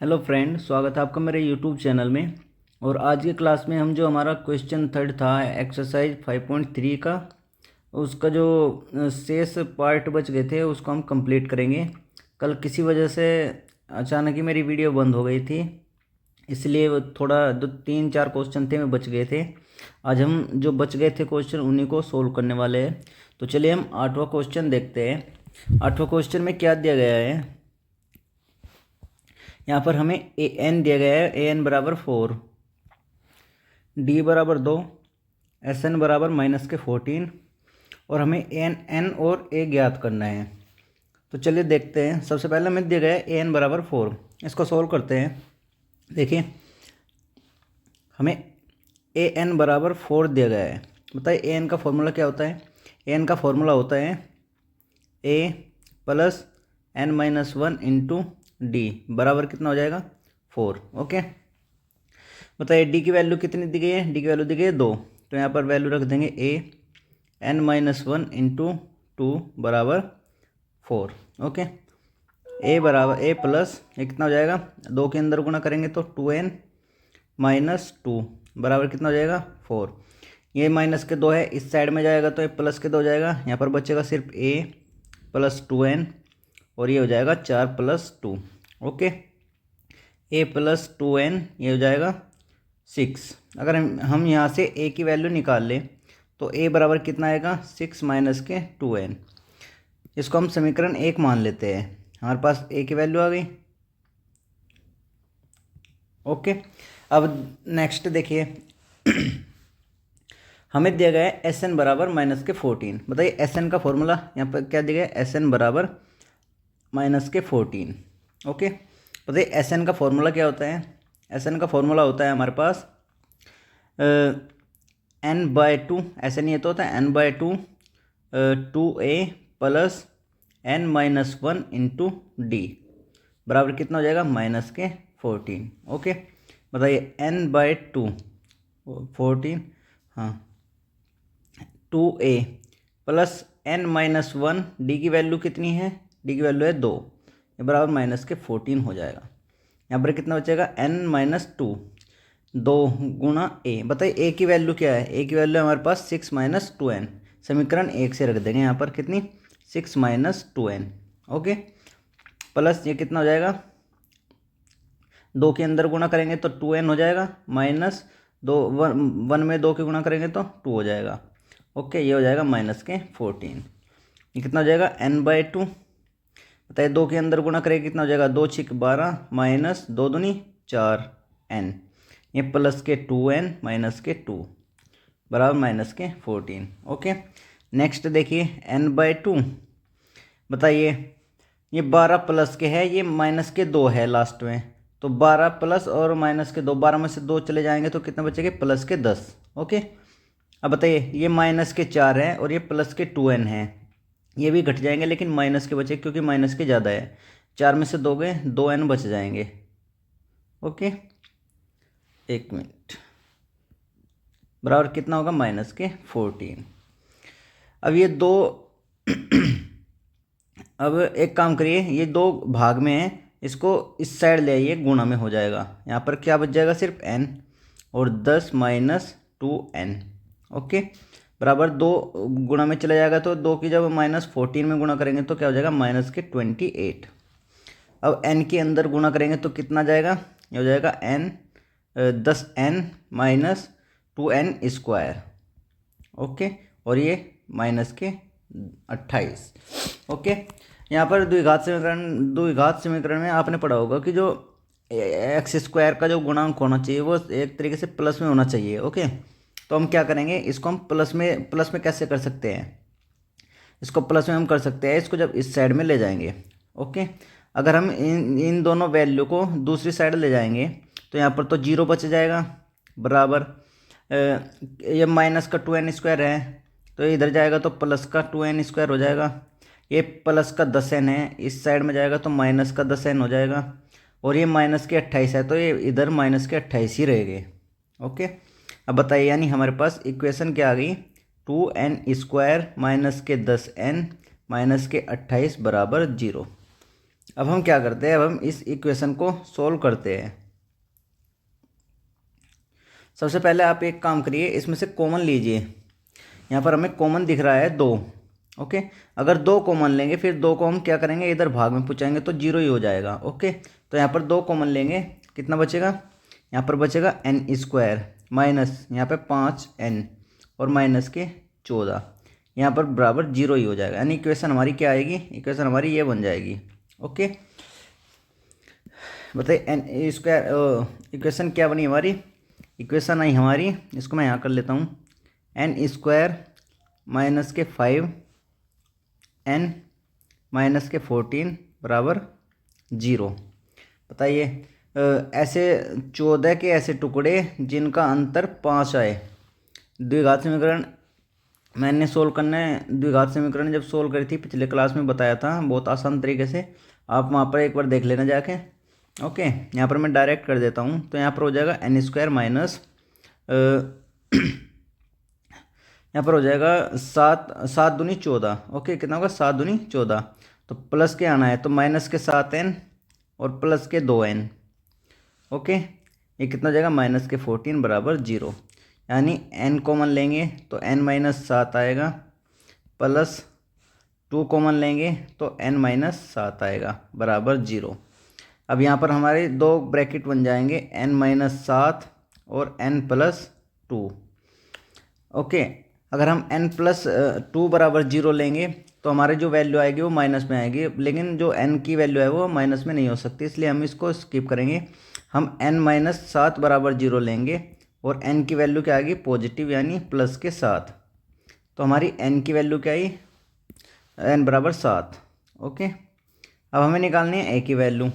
Hello friend, स्वागत है आपका मेरे यूट्यूब चैनल में। और आज की क्लास में हम जो हमारा क्वेश्चन थर्ड था एक्सरसाइज 5.3 का, उसका जो शेष पार्ट बच गए थे उसको हम कंप्लीट करेंगे। कल किसी वजह से अचानक ही मेरी वीडियो बंद हो गई थी, इसलिए वो थोड़ा 2-3-4 क्वेश्चन थे मैं बच गए थे। आज हम जो बच गए थे क्वेश्चन उन्हीं को सोल्व करने वाले हैं। तो चलिए हम 8वां क्वेश्चन देखते हैं। 8वां क्वेश्चन में क्या दिया गया है। यहाँ पर हमें ए एन दिया गया है, ए एन बराबर 4, डी बराबर 2, एस एन बराबर -14 और हमें एन और ए ज्ञात करना है। तो चलिए देखते हैं। सबसे पहले हमें दिया गया है ए एन बराबर 4, इसको सोल्व करते हैं। देखिए हमें ए एन बराबर 4 दिया गया है। बताइए ए एन का फॉर्मूला क्या होता है। ए एन का फॉर्मूला होता है ए प्लस n-1 इंटू डी बराबर कितना हो जाएगा 4। ओके, बताइए डी की वैल्यू कितनी दी गई है। डी की वैल्यू दी गई है 2, तो यहाँ पर वैल्यू रख देंगे ए n-1 इंटू 2 बराबर 4। ओके, ए बराबर ए प्लस ये कितना हो जाएगा, 2 के अंदर गुणा करेंगे तो 2n-2 बराबर कितना हो जाएगा 4। ये माइनस के 2 है, इस साइड में जाएगा तो ये प्लस के 2 हो जाएगा। यहाँ पर बचेगा सिर्फ ए प्लस 2n और ये हो जाएगा 4 + 2। ओके, ए प्लस 2n ये हो जाएगा 6। अगर हम यहाँ से ए की वैल्यू निकाल लें तो ए बराबर कितना आएगा 6 माइनस के 2n। इसको हम समीकरण 1 मान लेते हैं। हमारे पास ए की वैल्यू आ गई। ओके, अब नेक्स्ट देखिए हमें दिया गया है एस एन बराबर -14। बताइए एस एन का फॉर्मूला यहाँ पर क्या दिया गया है, एस एन बराबर -14। ओके, बताइए एस एन का फॉर्मूला क्या होता है। एस एन का फॉर्मूला होता है हमारे पास n/2। एस एन ये तो होता है n/2 2a plus n-1 into d बराबर कितना हो जाएगा -14। ओके, बताइए n/2 14, हाँ 2a प्लस n-1 डी की वैल्यू कितनी है, डी की वैल्यू है 2, ये बराबर -14 हो जाएगा। यहाँ पर कितना बचेगा n-2 2 गुणा ए। बताइए ए की वैल्यू क्या है। ए की वैल्यू हमारे पास 6 - 2n। समीकरण 1 से रख देंगे यहाँ पर कितनी 6 - 2n। ओके, प्लस ये कितना हो जाएगा, 2 के अंदर गुणा करेंगे तो 2n हो जाएगा, माइनस 2 1 में 2 के गुणा करेंगे तो 2 हो जाएगा। ओके, ये हो जाएगा -14। ये कितना हो जाएगा n/2। बताइए 2 के अंदर गुणा करेंगे कितना हो जाएगा, 2 × 12 माइनस 2 दूनी 4n, ये प्लस के 2n माइनस के 2 बराबर -14। ओके, नेक्स्ट देखिए n/2। बताइए ये 12 प्लस के है, ये माइनस के 2 है लास्ट में, तो 12 प्लस और माइनस के 2, 12 में से 2 चले जाएंगे तो कितना बचेगा प्लस के 10। ओके, अब बताइए ये माइनस के 4 है और ये प्लस के 2n है, ये भी घट जाएंगे लेकिन माइनस के बचे क्योंकि माइनस के ज़्यादा है। 4 में से 2 गए, 2n बच जाएंगे। ओके, 1 मिनट, बराबर कितना होगा -14। अब ये दो अब एक काम करिए, ये 2 भाग में है, इसको इस साइड ले आइए, गुणा में हो जाएगा। यहाँ पर क्या बच जाएगा सिर्फ n और 10 - 2n। ओके, बराबर 2 गुणा में चला जाएगा तो 2 की जब -14 में गुणा करेंगे तो क्या हो जाएगा -28। अब n के अंदर गुणा करेंगे तो कितना जाएगा, ये हो जाएगा n 10n - 2n²। ओके, और ये -28। ओके, यहाँ पर द्विघात समीकरण में आपने पढ़ा होगा कि जो x² का जो गुणांक होना चाहिए वो एक तरीके से प्लस में होना चाहिए। ओके, तो हम क्या करेंगे, इसको हम प्लस में कैसे कर सकते हैं, इसको प्लस में हम कर सकते हैं, इसको जब इस साइड में ले जाएंगे। ओके, अगर हम इन दोनों वैल्यू को दूसरी साइड ले जाएंगे तो यहाँ पर तो 0 बच जाएगा, बराबर ये माइनस का 2n² है तो इधर जाएगा तो प्लस का 2n² हो जाएगा। ये प्लस का 10n है, इस साइड में जाएगा तो माइनस का 10n हो जाएगा, और ये माइनस के 28 है तो ये इधर माइनस के 28 ही रहेंगे। ओके, अब बताइए यानी हमारे पास इक्वेशन क्या आ गई, 2n² - के 10n - के 28 बराबर 0। अब हम क्या करते हैं, अब हम इस इक्वेशन को सोल्व करते हैं। सबसे पहले आप एक काम करिए, इसमें से कॉमन लीजिए। यहाँ पर हमें कॉमन दिख रहा है 2। ओके, अगर 2 कॉमन लेंगे फिर 2 को हम क्या करेंगे, इधर भाग में पहुँचाएंगे तो 0 ही हो जाएगा। ओके, तो यहाँ पर 2 कॉमन लेंगे, कितना बचेगा, यहाँ पर बचेगा n² माइनस यहाँ पे 5n और माइनस के 14, यहाँ पर बराबर 0 ही हो जाएगा। यानी इक्वेशन हमारी क्या आएगी, इक्वेशन हमारी ये बन जाएगी। ओके, बताइए n², इक्वेशन क्या बनी हमारी, इक्वेशन आई हमारी, इसको मैं यहाँ कर लेता हूँ, n² माइनस के 5n माइनस के 14 बराबर 0। बताइए ऐसे 14 के ऐसे टुकड़े जिनका अंतर 5 आए। द्विघात समीकरण मैंने सोल्व करना है, द्विघात समीकरण जब सोल्व करी थी पिछले क्लास में बताया था बहुत आसान तरीके से, आप वहाँ पर एक बार देख लेना जाके। ओके, यहाँ पर मैं डायरेक्ट कर देता हूँ, तो यहाँ पर हो जाएगा n² माइनस यहाँ पर हो जाएगा 7 दूनी 14। ओके, कितना होगा 7 दूनी 14, तो प्लस के आना है तो माइनस के 7n और प्लस के 2n। ओके, ये कितना हो जाएगा माइनस के 14 बराबर 0। यानी n कॉमन लेंगे तो n माइनस 7 आएगा, प्लस 2 कॉमन लेंगे तो n माइनस 7 आएगा बराबर 0। अब यहाँ पर हमारे 2 ब्रैकेट बन जाएंगे, n माइनस 7 और n प्लस 2। ओके, अगर हम n प्लस 2 बराबर 0 लेंगे तो हमारे जो वैल्यू आएगी वो माइनस में आएगी, लेकिन जो n की वैल्यू है वो माइनस में नहीं हो सकती, इसलिए हम इसको स्किप करेंगे। हम n माइनस 7 बराबर 0 लेंगे और n की वैल्यू क्या आएगी पॉजिटिव यानी प्लस के 7, तो हमारी n की वैल्यू क्या आई, n बराबर 7। ओके, अब हमें निकालनी है a की वैल्यू।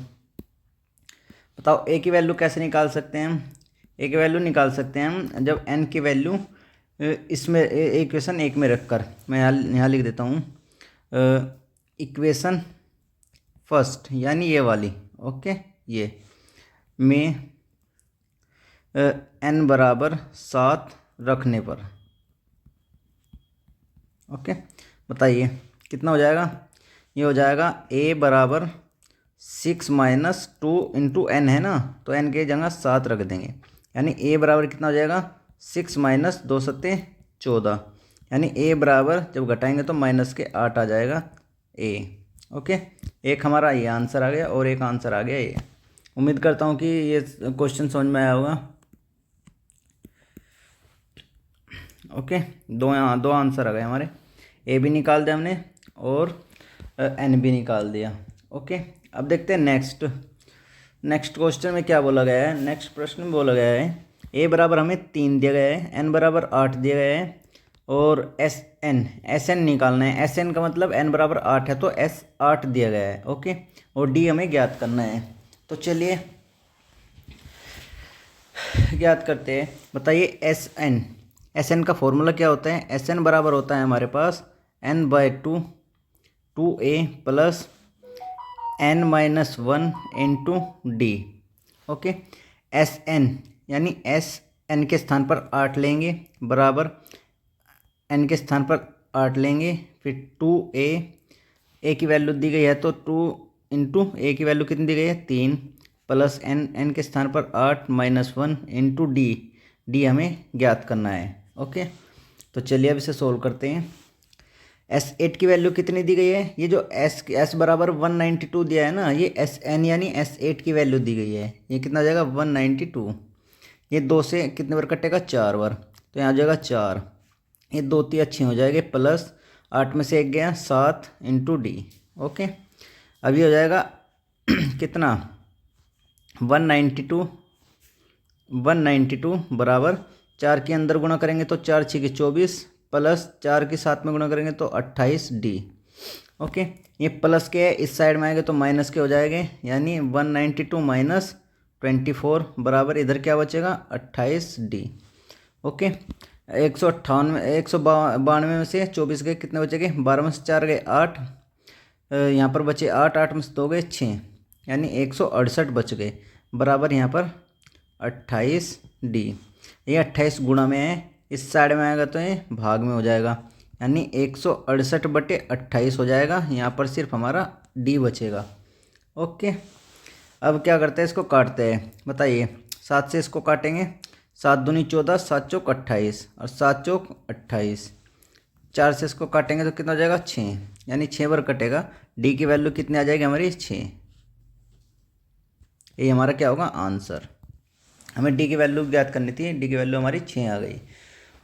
बताओ a की वैल्यू कैसे निकाल सकते हैं हम, a की वैल्यू निकाल सकते हैं हम जब n की वैल्यू इसमें इक्वेशन 1 में रखकर, मैं यहाँ लिख देता हूँ इक्वेशन फर्स्ट यानी ये वाली। ओके, ये में n बराबर 7 रखने पर। ओके, बताइए कितना हो जाएगा, ये हो जाएगा a बराबर 6 माइनस 2 इंटू n है ना, तो n के जगह 7 रख देंगे, यानी a बराबर कितना हो जाएगा 6 माइनस 2 सत्ते 14, यानी a बराबर जब घटाएंगे तो माइनस के 8 आ जाएगा a। ओके, एक हमारा ये आंसर आ गया और एक आंसर आ गया ये। उम्मीद करता हूँ कि ये क्वेश्चन समझ में आया होगा। ओके, दो आंसर आ गए हमारे, ए भी निकाल दिया हमने और एन भी निकाल दिया। ओके, अब देखते हैं नेक्स्ट क्वेश्चन में क्या बोला गया है। नेक्स्ट प्रश्न में बोला गया है ए बराबर हमें 3 दिया गया है, एन बराबर 8 दिया गया है और एस एन निकालना है। एस एन का मतलब एन बराबर 8 है तो एस 8 दिया गया है। ओके, और डी हमें ज्ञात करना है, तो चलिए ज्ञात करते हैं। बताइए एस एन का फॉर्मूला क्या होता है। एस एन बराबर होता है हमारे पास n/2 2a plus n-1 into D. Okay, S N यानी एस एन के स्थान पर 8 लेंगे बराबर एन के स्थान पर 8 लेंगे, फिर 2a, ए की वैल्यू दी गई है तो 2 इंटू ए की वैल्यू कितनी दी गई है 3 प्लस एन के स्थान पर 8 -1 इंटू डी हमें ज्ञात करना है। ओके, तो चलिए अब इसे सोल्व करते हैं। S8 की वैल्यू कितनी दी गई है, ये जो S बराबर 192 दिया है ना, ये SN यानी S8 की वैल्यू दी गई है, ये कितना आ जाएगा 192। ये 2 से कितने बार कटेगा 4 बार, तो यहाँ आ जाएगा 4, ये 2 3 अच्छी हो जाएगी प्लस 8 में से 1 गया 7 इंटू डी। ओके, अब ये हो जाएगा कितना 192 बराबर 4 के अंदर गुणा करेंगे तो 4 6 24 प्लस 4 के साथ में गुणा करेंगे तो 28 डी। ओके, ये प्लस के है, इस साइड में आएंगे तो माइनस के हो जाएंगे, यानी 192 माइनस 24 बराबर इधर क्या बचेगा 28 डी। ओके, 192 में से 24 गए, कितने बचेंगे 12 में से 4 गए 8, यहाँ पर बचे 8 में से 2 गए 6, यानी 168 बच गए बराबर यहाँ पर 28 डी। ये 28 गुणा में है, इस साइड में आएगा तो ये भाग में हो जाएगा, यानी 168/28 हो जाएगा। यहाँ पर सिर्फ हमारा डी बचेगा। ओके, अब क्या करते हैं, इसको काटते हैं। बताइए, 7 से इसको काटेंगे, 7 दूनी 14, 7 चौक 28 और 7 चौक 28। 4 से इसको काटेंगे तो कितना हो जाएगा, 6, यानी 6 बार कटेगा। डी की वैल्यू कितनी आ जाएगी हमारी, 6। ये हमारा क्या होगा, आंसर। हमें डी की वैल्यू ज्ञात करनी थी, डी की वैल्यू हमारी 6 आ गई।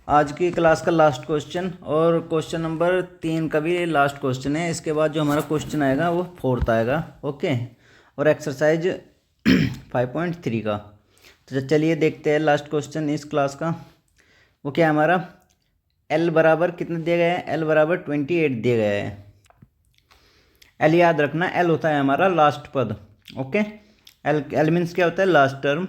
आज की क्लास का लास्ट क्वेश्चन और क्वेश्चन नंबर 3 का भी लास्ट क्वेश्चन है। इसके बाद जो हमारा क्वेश्चन आएगा वो 4th आएगा। ओके, और एक्सरसाइज 5.3 का। तो चलिए देखते हैं लास्ट क्वेश्चन इस क्लास का। वो क्या है हमारा, एल बराबर कितने दिया गया है, एल बराबर 28 दिया गया है। एल याद रखना, एल होता है हमारा लास्ट पद। ओके, एल एल मीन्स क्या होता है, लास्ट टर्म,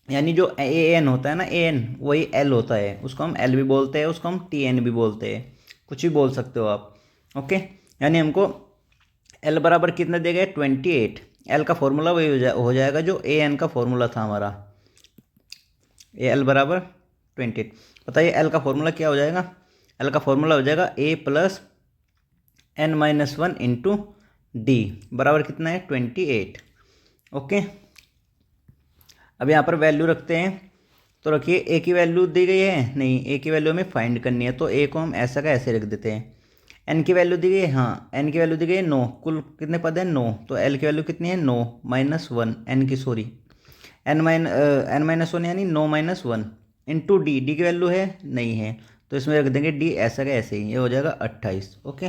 यानी जो ए एन होता है ना, ए एन वही एल होता है। उसको हम एल भी बोलते हैं, उसको हम टी एन भी बोलते हैं, कुछ भी बोल सकते हो आप। ओके, यानी हमको एल बराबर कितना दिया गया, 28। एल का फॉर्मूला वही हो जाएगा जो ए एन का फॉर्मूला था हमारा, ए एल बराबर 28। बताइए एल का फॉर्मूला क्या हो जाएगा, एल का फॉर्मूला हो जाएगा a plus n minus 1 into d बराबर कितना है, 28। ओके, अब यहाँ पर वैल्यू रखते हैं। तो रखिए, ए की वैल्यू दी गई है, नहीं, ए की वैल्यू हमें फाइंड करनी है, तो ए को हम ऐसा का ऐसे रख देते हैं। एन की वैल्यू दी गई है, हाँ, एन की वैल्यू दी गई है 9, कुल कितने पद हैं, 9, तो एल की वैल्यू कितनी है, 9 माइनस 1, एन की सॉरी, एन माइनस 1 यानी 9 माइनस 1 इंटू डी, डी की वैल्यू है, नहीं है, तो इसमें रख देंगे डी ऐसा का ऐसे ही, ये हो जाएगा 28। ओके,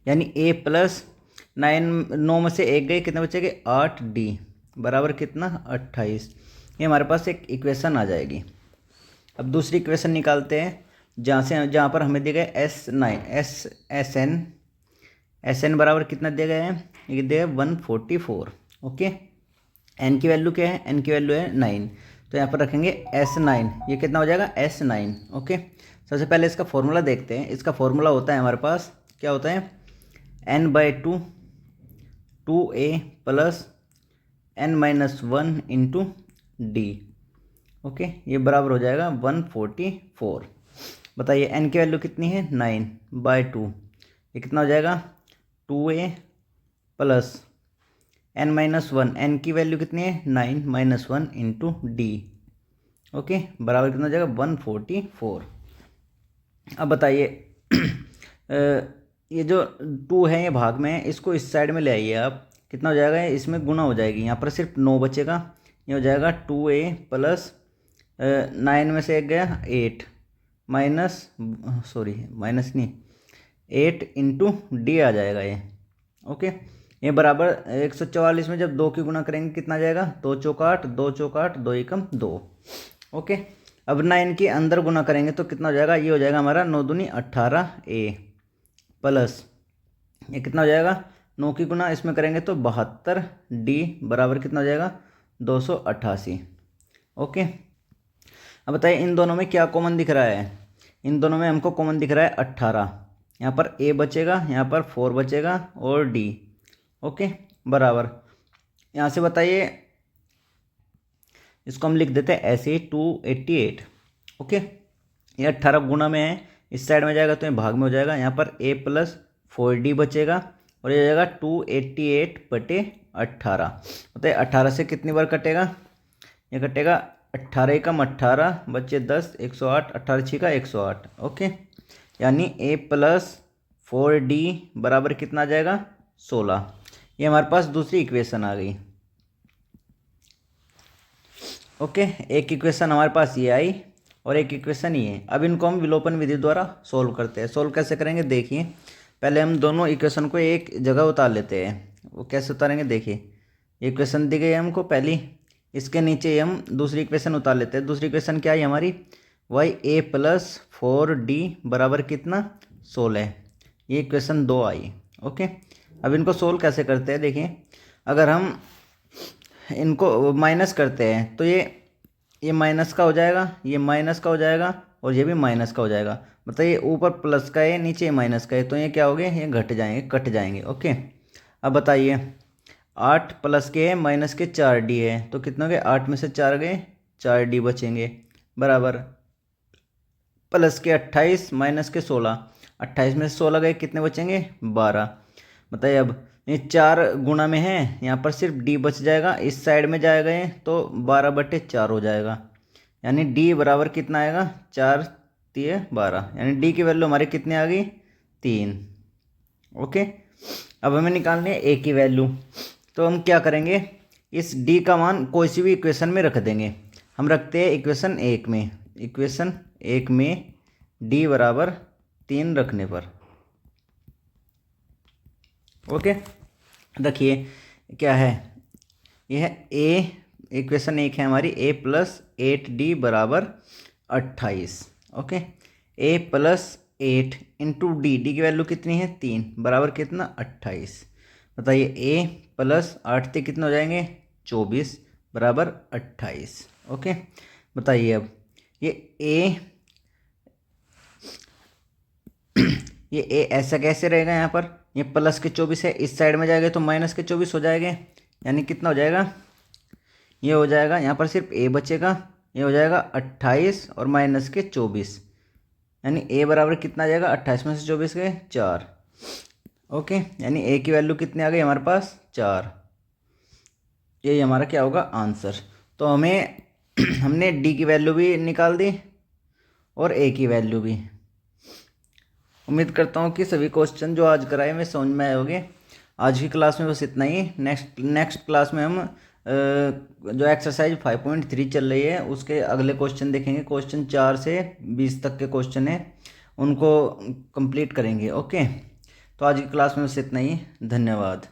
यानी ए प्लस 9 में से 1 गए, कितने बचेंगे, 8 डी बराबर कितना, 28। ये हमारे पास एक इक्वेशन आ जाएगी। अब दूसरी इक्वेशन निकालते हैं, जहाँ पर हमें दिया गया एस एन बराबर कितना दिया गया है, ये दिया है 144। ओके, एन की वैल्यू क्या है, एन की वैल्यू है 9, तो यहाँ पर रखेंगे S9, ये कितना हो जाएगा, S9। ओके, सबसे पहले इसका फॉर्मूला देखते हैं। इसका फॉर्मूला होता है हमारे पास, क्या होता है, n/2 2a plus n minus 1 into D. Okay, ये बराबर हो जाएगा 144। बताइए n की वैल्यू कितनी है, 9/2, ये कितना हो जाएगा, 2a plus n minus 1, N की वैल्यू कितनी है, 9 माइनस 1 इंटू डी। ओके, बराबर कितना हो जाएगा, 144। अब बताइए ये जो 2 है ये भाग में है, इसको इस साइड में ले आइए आप, कितना हो जाएगा, इसमें गुना हो जाएगी, यहाँ पर सिर्फ 9 बचेगा। ये हो जाएगा 2a प्लस 9 में से 1 गया 8 माइनस, सॉरी माइनस नहीं, 8 इंटू डी आ जाएगा ये। ओके, ये बराबर 144 में जब 2 की गुना करेंगे कितना जाएगा, 2 चौक 8, 2 चौक 8, 2 एकम 2। ओके, अब 9 के अंदर गुना करेंगे तो कितना हो जाएगा, ये हो जाएगा हमारा 9 दूनी 18 ए प्लस, ये कितना हो जाएगा, 9 की गुना इसमें करेंगे तो 72 डी बराबर कितना हो जाएगा, 288। ओके, अब बताइए इन दोनों में क्या कॉमन दिख रहा है, इन दोनों में हमको कॉमन दिख रहा है 18, यहाँ पर ए बचेगा, यहाँ पर 4 बचेगा और डी। ओके, बराबर, यहाँ से बताइए इसको हम लिख देते हैं ऐसे ही 288। ओके, ये 18 गुना में है, इस साइड में जाएगा तो ये भाग में हो जाएगा, यहाँ पर a प्लस 4d बचेगा और ये हो जाएगा 288/18। बताइए 18 से कितनी बार कटेगा, ये कटेगा 18 एकम 18 बच्चे 10, 108, 18 6 का 108। ओके, यानी a प्लस 4d बराबर कितना आ जाएगा, 16। ये हमारे पास दूसरी इक्वेशन आ गई। ओके, एक इक्वेशन हमारे पास ये आई और एक इक्वेशन ये है। अब इनको हम विलोपन विधि द्वारा सोल्व करते हैं। सोल्व कैसे करेंगे, देखिए पहले हम दोनों इक्वेशन को एक जगह उतार लेते हैं। वो कैसे उतारेंगे, देखिए इक्वेशन दी गई है हमको पहली, इसके नीचे हम दूसरी इक्वेशन उतार लेते हैं। दूसरी इक्वेशन क्या आई हमारी, a प्लस 4d बराबर कितना, 16। ये इक्वेशन 2 आई। ओके, अब इनको सोल्व कैसे करते हैं, देखिए अगर हम इनको माइनस करते हैं तो ये माइनस का हो जाएगा, ये माइनस का हो जाएगा और ये भी माइनस का हो जाएगा। मतलब ये ऊपर प्लस का है, नीचे माइनस का है, तो ये क्या हो गए, ये घट जाएंगे, कट जाएंगे। ओके, अब बताइए 8 प्लस के है माइनस के 4d है, तो कितने हो गए, 8 में से 4 गए, 4d बचेंगे बराबर प्लस के 28 माइनस के 16, 28 में से 16 गए, कितने बचेंगे, 12। बताइए अब ये 4 गुणा में है, यहाँ पर सिर्फ डी बच जाएगा, इस साइड में जाएगा ये तो 12/4 हो जाएगा, यानी डी बराबर कितना आएगा 4 3 12, यानी डी की वैल्यू हमारी कितनी आ गई 3। ओके, अब हमें निकालनी है ए की वैल्यू। तो हम क्या करेंगे, इस डी का मान कोई सी भी इक्वेशन में रख देंगे। हम रखते हैं इक्वेशन 1 में, इक्वेशन 1 में डी बराबर 3 रखने पर। ओके, देखिए क्या है, यह ए, इक्वेशन 1 है हमारी a + 8d बराबर 28। Okay, a + 8 into D, D की वैल्यू कितनी है 3, बराबर कितना 28। बताइए a + 8 से कितने हो जाएंगे 24 बराबर 28। ओके, बताइए अब ये a ये a ऐसा कैसे रहेगा, यहाँ पर ये प्लस के 24 है, इस साइड में जाएगा तो माइनस के 24 हो जाएंगे, यानी कितना हो जाएगा, ये हो जाएगा यहाँ पर सिर्फ a बचेगा, ये हो जाएगा 28 और माइनस के 24, यानी a बराबर कितना आ जाएगा 28 में से 24 के 4। ओके, यानी a की वैल्यू कितनी आ गई हमारे पास 4। यही हमारा क्या होगा आंसर। तो हमें हमने d की वैल्यू भी निकाल दी और a की वैल्यू भी। उम्मीद करता हूँ कि सभी क्वेश्चन जो आज कराए में समझ में आए होंगे। आज की क्लास में बस इतना ही। नेक्स्ट क्लास में हम जो एक्सरसाइज 5.3 चल रही है उसके अगले क्वेश्चन देखेंगे। क्वेश्चन 4 से 20 तक के क्वेश्चन हैं, उनको कंप्लीट करेंगे। ओके, तो आज की क्लास में बस इतना ही। धन्यवाद।